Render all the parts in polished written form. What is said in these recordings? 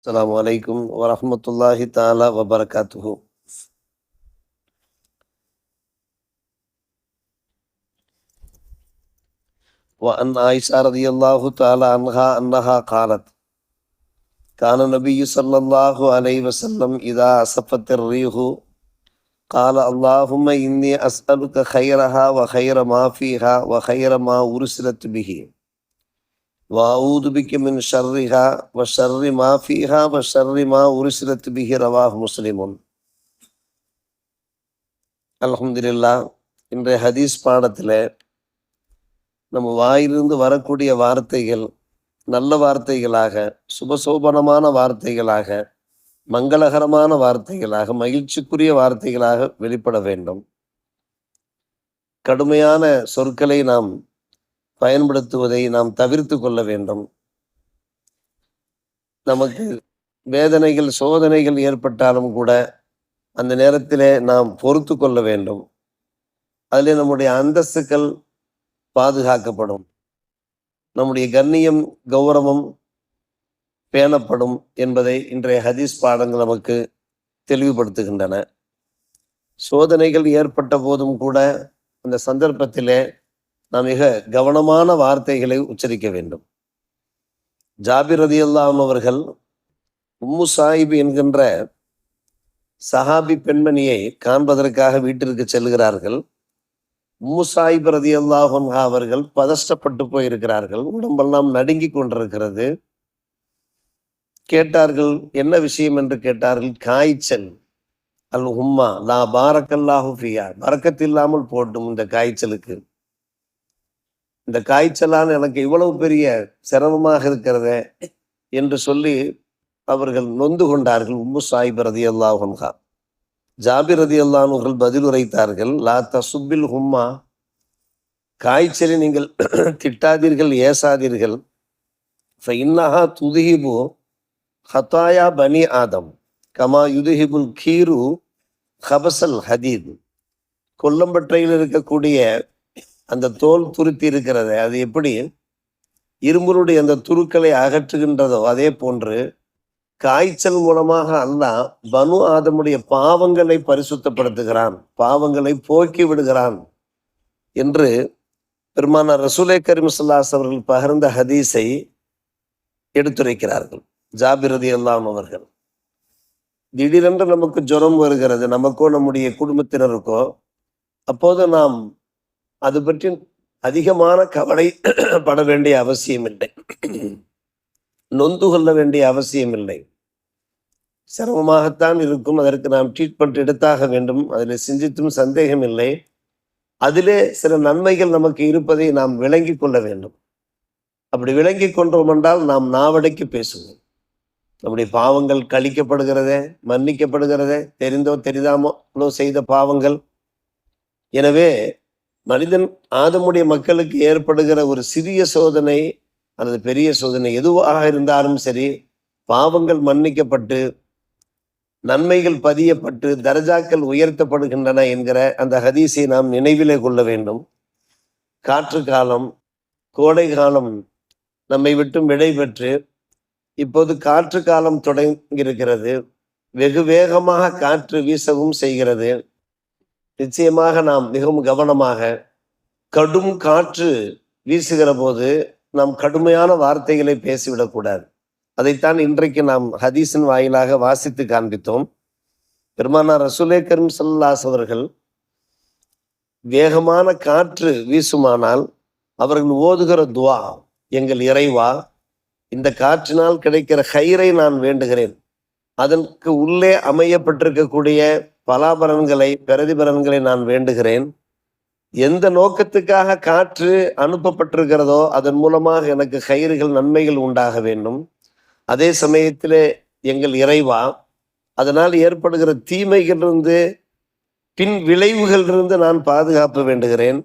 السلام عليكم ورحمة الله تعالى وبركاته. وعن عائشة رضي الله تعالى عنها أنها قالت كان النبي صلى الله عليه وسلم إذا أصفت الريح قال اللهم إني أسألك خيرها وخير ما فيها وخير ما أرسلت به وأعوذ بك من شرها وشر ما فيها وشر ما أرسلت به. رواه مسلم. அல்ஹம்துலில்லாஹ். இன்றைய ஹதீஸ் பாடத்தில் நம்ம வாயிலிருந்து வரக்கூடிய வார்த்தைகள் நல்ல வார்த்தைகளாக, சுபசோபனமான வார்த்தைகளாக, மங்களகரமான வார்த்தைகளாக, மகிழ்ச்சிக்குரிய வார்த்தைகளாக வெளிப்பட வேண்டும். கடுமையான சொற்களை நாம் பயன்படுத்துவதை நாம் தவிர்த்து கொள்ள வேண்டும். நமக்கு வேதனைகள், சோதனைகள் ஏற்பட்டாலும் கூட அந்த நேரத்திலே நாம் பொறுத்து கொள்ள வேண்டும். அதில் நம்முடைய அந்தஸ்துக்கள் பாதுகாக்கப்படும், நம்முடைய கண்ணியம், கௌரவம் பேணப்படும் என்பதை இன்றைய ஹதீஸ் பாடங்கள் நமக்கு தெளிவுபடுத்துகின்றன. சோதனைகள் ஏற்பட்ட போதும் கூட அந்த சந்தர்ப்பத்திலே நாம் மிக கவனமான வார்த்தைகளை உச்சரிக்க வேண்டும். ஜாபிர் ரலியல்லாஹு அவர்கள் உம்மு சாயிப் என்கின்ற சஹாபி பெண்மணியை காண்பதற்காக வீட்டிற்கு செல்கிறார்கள். உம்மு சாயிப் ரலியல்லாஹு அன்ஹா அவர்கள் பதஷ்டப்பட்டு போயிருக்கிறார்கள், உடம்பெல்லாம் நடுங்கி கொண்டிருக்கிறது. கேட்டார்கள், என்ன விஷயம் என்று கேட்டார்கள். காய்ச்சல், அல் உம்மா லா பாரக்கல்லாஹு ஃபியா, பரக்கத் இல்லாமல் போட்டும் இந்த காய்ச்சலுக்கு, இந்த காய்ச்சலான எனக்கு இவ்வளவு பெரிய சிரமமாக இருக்கிறதே என்று சொல்லி அவர்கள் நொந்து கொண்டார்கள். உம்மு சாயிப் ரலியல்லாஹு அன்ஹா. ஜாபிர் ரலியல்லாஹு அவர்கள் பதில் உரைத்தார்கள், லா தசுபில் ஹும்மா, காய்ச்சலை நீங்கள் திட்டாதீர்கள், ஏசாதீர்கள். இன்னஹா துதிஹிபு ஹதாயா பனி ஆதம் கமா யுதுஹிபுல் கீரு ஹபசல் ஹதீத். கொல்லம்பற்றையில் இருக்கக்கூடிய அந்த தோல் துருத்தி இருக்கிறது, அது எப்படி இரும்புடைய அந்த துருக்களை அகற்றுகின்றதோ அதே போன்று காய்ச்சல் மூலமாக அல்லாஹ் பனு ஆதமுடைய பாவங்களை பரிசுத்தப்படுத்துகிறான், பாவங்களை போக்கி விடுகிறான் என்று பெருமானார் ரசூலே கரீம் ஸல்லல்லாஹு அலைஹி அவர்கள் பகிர்ந்த ஹதீஸை எடுத்துரைக்கிறார்கள். ஜாபிர் ரலியல்லாஹு அவர்கள், திடீரென்று நமக்கு ஜுரம் வருகிறது, நமக்கோ நம்முடைய குடும்பத்தினருக்கோ, அப்போது நாம் அது பற்றி அதிகமான கவலை பட வேண்டிய அவசியம் இல்லை, நொந்து கொள்ள வேண்டிய அவசியம் இல்லை. சிரமமாகத்தான் இருக்கும், அதற்கு நாம் ட்ரீட்மெண்ட் எடுத்தாக வேண்டும், அதில் சிந்தித்தும் சந்தேகம் இல்லை. அதிலே சில நன்மைகள் நமக்கு இருப்பதை நாம் விளங்கி கொள்ள வேண்டும். அப்படி விளங்கி கொண்டோம் என்றால் நாம் நாவடைக்கு பேசுவோம். நம்முடைய பாவங்கள் கழிக்கப்படுகிறதே, மன்னிக்கப்படுகிறதே, தெரிந்தோ தெரியாமலோ செய்த பாவங்கள். எனவே மனிதன் ஆதமுடைய மக்களுக்கு ஏற்படுகிற ஒரு சிறிய சோதனை அல்லது பெரிய சோதனை எதுவாக இருந்தாலும் சரி, பாவங்கள் மன்னிக்கப்பட்டு நன்மைகள் பதியப்பட்டு தரஜாக்கள் உயர்த்தப்படுகின்றன என்கிற அந்த ஹதீஸை நாம் நினைவிலே கொள்ள வேண்டும். காற்று காலம், கோடை காலம் நம்மை விட்டும் விடை பெற்று இப்போது காற்று காலம் தொடங்கியிருக்கிறது. வெகு வேகமாக காற்று வீசவும் செய்கிறது. நிச்சயமாக நாம் மிகவும் கவனமாக, கடும் காற்று வீசுகிற போது நாம் கடுமையான வார்த்தைகளை பேசிவிடக்கூடாது. அதைத்தான் இன்றைக்கு நாம் ஹதீஸின் வாயிலாக வாசித்து காண்பித்தோம். பெருமானார் ரசூலே கரீம் ஸல்லல்லாஹு அலைஹி அவர்கள் வேகமான காற்று வீசுமானால் அவர்கள் ஓதுகிற துவா, எங்கள் இறைவா, இந்த காற்றினால் கிடைக்கிற ஹைரை நான் வேண்டுகிறேன், அதற்கு உள்ளே அமையப்பட்டிருக்கக்கூடிய பலாபலன்களை, பிரதிபலன்களை நான் வேண்டுகிறேன். எந்த நோக்கத்துக்காக காற்று அனுப்பப்பட்டிருக்கிறதோ அதன் மூலமாக எனக்கு ஹைர்கள், நன்மைகள் உண்டாக வேண்டும். அதே சமயத்திலே எங்கள் இறைவா, அதனால் ஏற்படுகிற தீமைகளிலிருந்து, பின் விளைவுகளிலிருந்து நான் பாதுகாப்பு வேண்டுகிறேன்.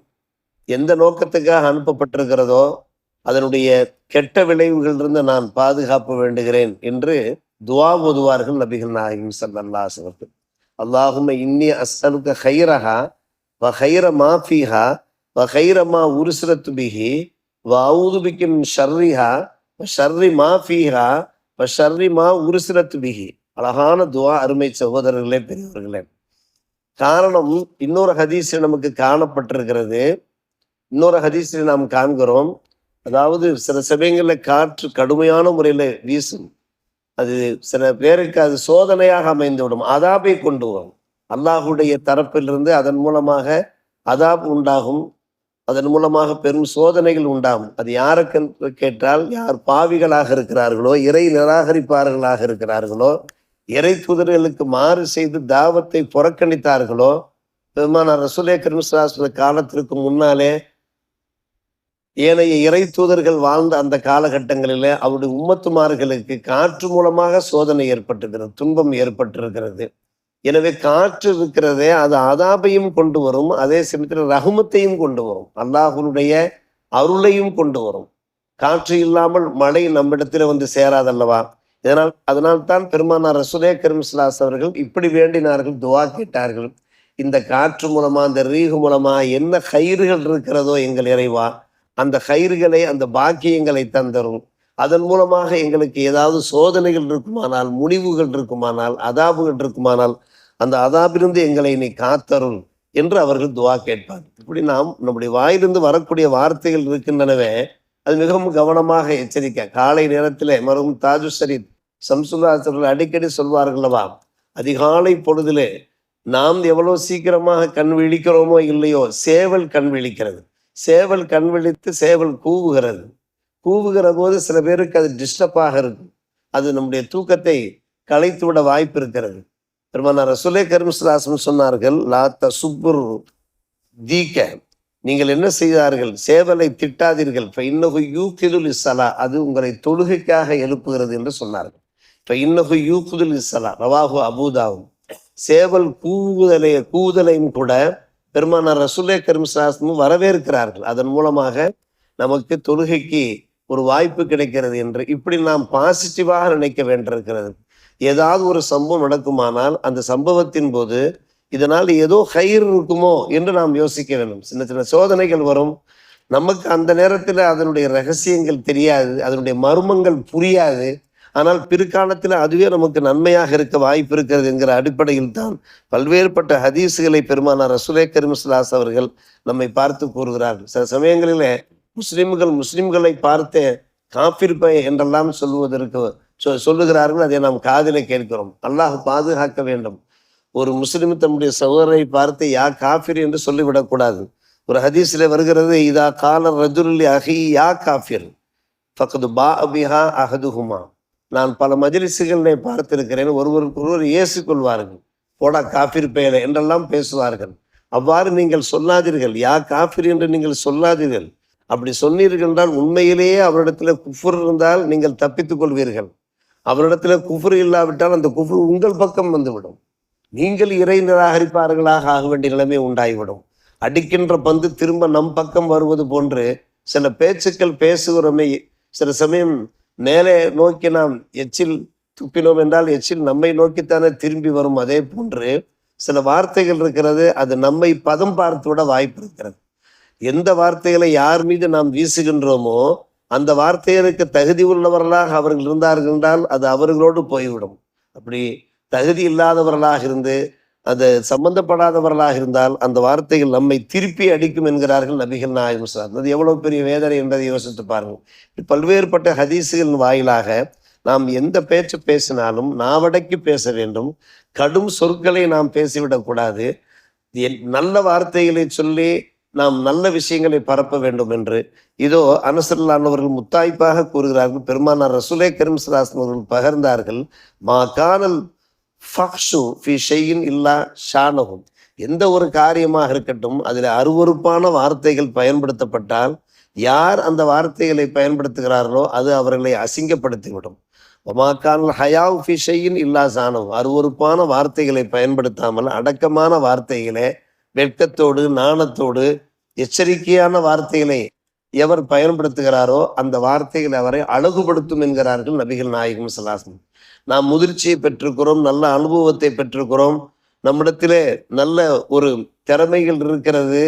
எந்த நோக்கத்துக்காக அனுப்பப்பட்டிருக்கிறதோ அதனுடைய கெட்ட விளைவுகளிலிருந்து நான் பாதுகாப்பு வேண்டுகிறேன் என்று துவா ஓதுவார்கள் நபிகள் நாயகம் ஸல்லல்லாஹு அலைஹி வஸல்லம். அல்லாஹும்ம இன்னி அஸ்அலுக கைரஹா வ கைர மா ஃபீஹா வ கைர மா உர்ஸிலத் பிஹி வ அஊது பிக மின் ஷர்ரிஹா வ ஷர்ரி மா ஃபீஹா ஷர்ரிமா உருசிரத்து பிகி. அழகான துவா, அருமை சகோதரர்களே, பெரியவர்களே. காரணம் இன்னொரு ஹதீஸில் நமக்கு காணப்பட்டிருக்கிறது. இன்னொரு ஹதீஸில் நாம் காண்கிறோம். அதாவது சில சமயங்களில் காற்று கடுமையான முறையில் வீசும். அது சில பேருக்கு அது சோதனையாக அமைந்துவிடும், அதாபை கொண்டு வரும். அல்லாஹுடைய தரப்பிலிருந்து அதன் மூலமாக அதாப் உண்டாகும், அதன் மூலமாக பெரும் சோதனைகள் உண்டாகும். அது யாருக்கு கேட்டால், யார் பாவிகளாக இருக்கிறார்களோ, இறை நிராகரிப்பார்களாக இருக்கிறார்களோ, இறை தூதர்களுக்கு மாறு செய்து தாவத்தை புறக்கணித்தார்களோ, பெருமானார் ரசூலே கரீம் ஸல்லல்லாஹு அலைஹி வஸல்லம் காலத்திற்கு முன்னாலே ஏனைய இறை தூதர்கள் வாழ்ந்த அந்த காலகட்டங்களில் அவருடைய உம்மத்துமார்களுக்கு காற்று மூலமாக சோதனை ஏற்பட்டிருக்கிறது, துன்பம் ஏற்பட்டிருக்கிறது. எனவே காற்று இருக்கிறதே, அது அதாபையும் கொண்டு வரும், அதே சமயத்தில் ரஹ்மத்தையும் கொண்டு வரும், அல்லாஹ்வுடைய அருளையும் கொண்டு வரும். காற்று இல்லாமல் மழை நம்மிடத்தில் வந்து சேராதல்லவா? அதனால்தான் பெருமானார் ரசூலே கரீம் ஸல்லல்லாஹு அலைஹி வஸல்லம் அவர்கள் இப்படி வேண்டினார்கள், துஆ கேட்டார்கள். இந்த காற்று மூலமா, இந்த ரீஹ் மூலமா என்ன கயிறுகள் இருக்கிறதோ எங்கள் இறைவா, அந்த கயிறுகளை, அந்த பாக்கியங்களை தந்தரும். அதன் மூலமாக எங்களுக்கு ஏதாவது சோதனைகள் இருக்குமானால், முடிவுகள் இருக்குமானால், அதாபுகள் இருக்குமானால், அந்த அதாபிலிருந்து எங்களை நீ காத்தருள் என்று அவர்கள் துவா கேட்பார். இப்படி நாம் நம்முடைய வாயிலிருந்து வரக்கூடிய வார்த்தைகள் இருக்கின்றனவே, அது மிகவும் கவனமாக எச்சரிக்க. காலை நேரத்தில் மரும் தாஜு ஷரீத் ஷம்சுல்லாஹ் அடிக்கடி சொல்வார்களவா, அதிகாலை பொழுதிலே நாம் எவ்வளோ சீக்கிரமாக கண் விழிக்கிறோமோ இல்லையோ, சேவல் கண் விழிக்கிறது. சேவல் கண் விழித்து சேவல் கூவுகிறது. கூவுகிற போது சில பேருக்கு அது டிஸ்டர்பாக இருக்கும், அது நம்முடைய தூக்கத்தை கலைத்து விட வாய்ப்பு இருக்கிறது. பெருமானார் ரசூலே கரீம் ஸல்லல்லாஹு அலைஹி வஸல்லம் சொன்னார்கள், லா தசுப்புர் தீக்க, நீங்கள் என்ன செய்தார்கள், சேவலை திட்டாதீர்கள், இன்னஹு யூகிதுல் இஸ்ஸலா, அது உங்களை தொழுகைக்காக எழுப்புகிறது என்று சொன்னார்கள். இன்னஹு யூகிதுல் இஸ்ஸலா, ரவாஹு அபூதாவும். சேவல் கூவுதலையும் கூட பெருமானார் ரசூலே கரீம் ஸல்லல்லாஹு அலைஹி வஸல்லம் வரவேற்கிறார்கள். அதன் மூலமாக நமக்கு தொழுகைக்கு ஒரு வாய்ப்பு கிடைக்கிறது என்று இப்படி நாம் பாசிட்டிவாக நினைக்க வேண்டியிருக்கிறது. ஏதாவது ஒரு சம்பவம் நடக்குமானால் அந்த சம்பவத்தின் போது இதனால் ஏதோ கயிறு இருக்குமோ என்று நாம் யோசிக்க வேண்டும். சின்ன சின்ன சோதனைகள் வரும், நமக்கு அந்த நேரத்தில் அதனுடைய ரகசியங்கள் தெரியாது, அதனுடைய மர்மங்கள் புரியாது. ஆனால் பிற்காலத்தில் அதுவே நமக்கு நன்மையாக இருக்க வாய்ப்பு இருக்கிறது என்கிற அடிப்படையில் தான் பல்வேறுபட்ட ஹதீஸுகளை பெருமானார் ரசூலே கரீம் ஸல்லல்லாஹு அலைஹி வஸல்லம் அவர்கள் நம்மை பார்த்து கூறுகிறார்கள். சில சமயங்களிலே முஸ்லிம்களை பார்த்து காஃபிர் பை என்றெல்லாம் சொல்லுகிறார்கள். அதை நாம் காதிலே கேட்கிறோம். அல்லாஹ் பாதுகாக்க வேண்டும். ஒரு முஸ்லிம் தம்முடைய சகோதரை பார்த்து யா காஃபிர் என்று சொல்லிவிடக்கூடாது. ஒரு ஹதீஸில் வருகிறது, இதா கால ரஜுல் அஹி யா காஃபிர் ஃபக்து பா அபிஹா அஹதுஹுமா. நான் பல மஜ்லிஸுகளை பார்த்திருக்கிறேன், ஒருவருக்கொருவர் ஏசிக்கொள்வார்கள், போடா காஃபிர் பெயரை என்றெல்லாம் பேசுவார்கள். அவ்வாறு நீங்கள் சொல்லாதீர்கள், யா காஃபிர் என்று நீங்கள் சொல்லாதீர்கள். அப்படி சொன்னீர்கள் என்றால் உண்மையிலேயே அவரிடத்தில் குஃபுர் இருந்தால் நீங்கள் தப்பித்துக் கொள்வீர்கள். அவரிடத்தில் குஃபுர் இல்லாவிட்டால் அந்த குஃபுர் உங்கள் பக்கம் வந்துவிடும். நீங்கள் இறை நிராகரிப்பார்களாக ஆக வேண்டிய நிலைமை உண்டாகிவிடும். அடிக்கின்ற பந்து திரும்ப நம் பக்கம் வருவது போன்று சில பேச்சுக்கள் பேசுகிறோமே, சில சமயம் மேலே நோக்கி நாம் எச்சில் துப்பினோம் என்றால் எச்சில் நம்மை நோக்கித்தானே திரும்பி வரும். அதே போன்று சில வார்த்தைகள் இருக்கிறது, அது நம்மை பதம் பார்த்து விட வாய்ப்பு இருக்கிறது. எந்த வார்த்தைகளை யார் மீது நாம் வீசுகின்றோமோ அந்த வார்த்தைகளுக்கு தகுதி உள்ளவர்களாக அவர்கள் இருந்தார்கள் என்றால் அது அவர்களோடு போய்விடும். அப்படி தகுதி இல்லாதவர்களாக இருந்து அது சம்பந்தப்படாதவர்களாக இருந்தால் அந்த வார்த்தைகள் நம்மை திருப்பி அடிக்கும் என்கிறார்கள் நபிகள் நாயகம் ஸல்லல்லாஹு அலைஹி வஸல்லம். அது எவ்வளவு பெரிய வேதனை என்பதை யோசித்து பாருங்கள். பல்வேறுபட்ட ஹதீஸுகளின் வாயிலாக நாம் எந்த பேச்சு பேசினாலும் நாவடக்கி பேச வேண்டும். கடும் சொற்களை நாம் பேசிவிடக்கூடாது. நல்ல வார்த்தைகளை சொல்லி நாம் நல்ல விஷயங்களை பரப்ப வேண்டும் என்று இதோ அனஸ் ரலியல்லாஹு அவர்கள் முத்தாய்ப்பாக கூறுகிறார்கள். பெருமானார் ரசூலே கரீம் ஸல்லல்லாஹு அலைஹி வஸல்லம் அவர்கள் பகர்ந்தார்கள், மா கானல் ஃபக்ஷு ஃபி ஷைஇன் இல்லா ஷானஹும். எந்த ஒரு காரியமாக இருக்கட்டும் அதில் அருவருப்பான வார்த்தைகள் பயன்படுத்தப்பட்டால் யார் அந்த வார்த்தைகளை பயன்படுத்துகிறார்களோ அது அவர்களை அசிங்கப்படுத்திவிடும். மா கானல் ஹயாவு ஃபி ஷைஇன் இல்லா ஷானஹு. அருவருப்பான வார்த்தைகளை பயன்படுத்தாமல் அடக்கமான வார்த்தைகளை, வெட்கத்தோடு நாணத்தோடு எச்சரிக்கையான வார்த்தைகளை எவர் பயன்படுத்துகிறாரோ அந்த வார்த்தைகளை அவரை அழகுபடுத்தும் என்கிறார்கள் நபிகள் நாயகம் ஸல்லல்லாஹு அலைஹி வஸல்லம். நாம் முதிர்ச்சியை பெற்றிருக்கிறோம், நல்ல அனுபவத்தை பெற்றிருக்கிறோம், நம்மிடத்திலே நல்ல ஒரு திறமைகள் இருக்கிறது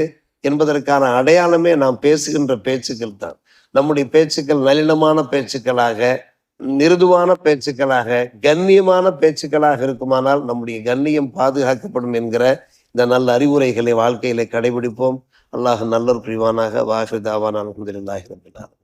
என்பதற்கான அடையாளமே நாம் பேசுகின்ற பேச்சுக்கள் தான். நம்முடைய பேச்சுக்கள் நளினமான பேச்சுக்களாக, மிருதுவான பேச்சுக்களாக, கண்ணியமான பேச்சுக்களாக இருக்குமானால் நம்முடைய கண்ணியம் பாதுகாக்கப்படும் என்கிற இந்த நல்ல அறிவுரைகளை வாழ்க்கையிலே கடைபிடிப்போம். அல்லாஹ் நல்லோர் புரிவானாக. வாஹிர் தாவானா அல்ஹம்துலில்லாஹி ரப்பில் ஆலமீன்.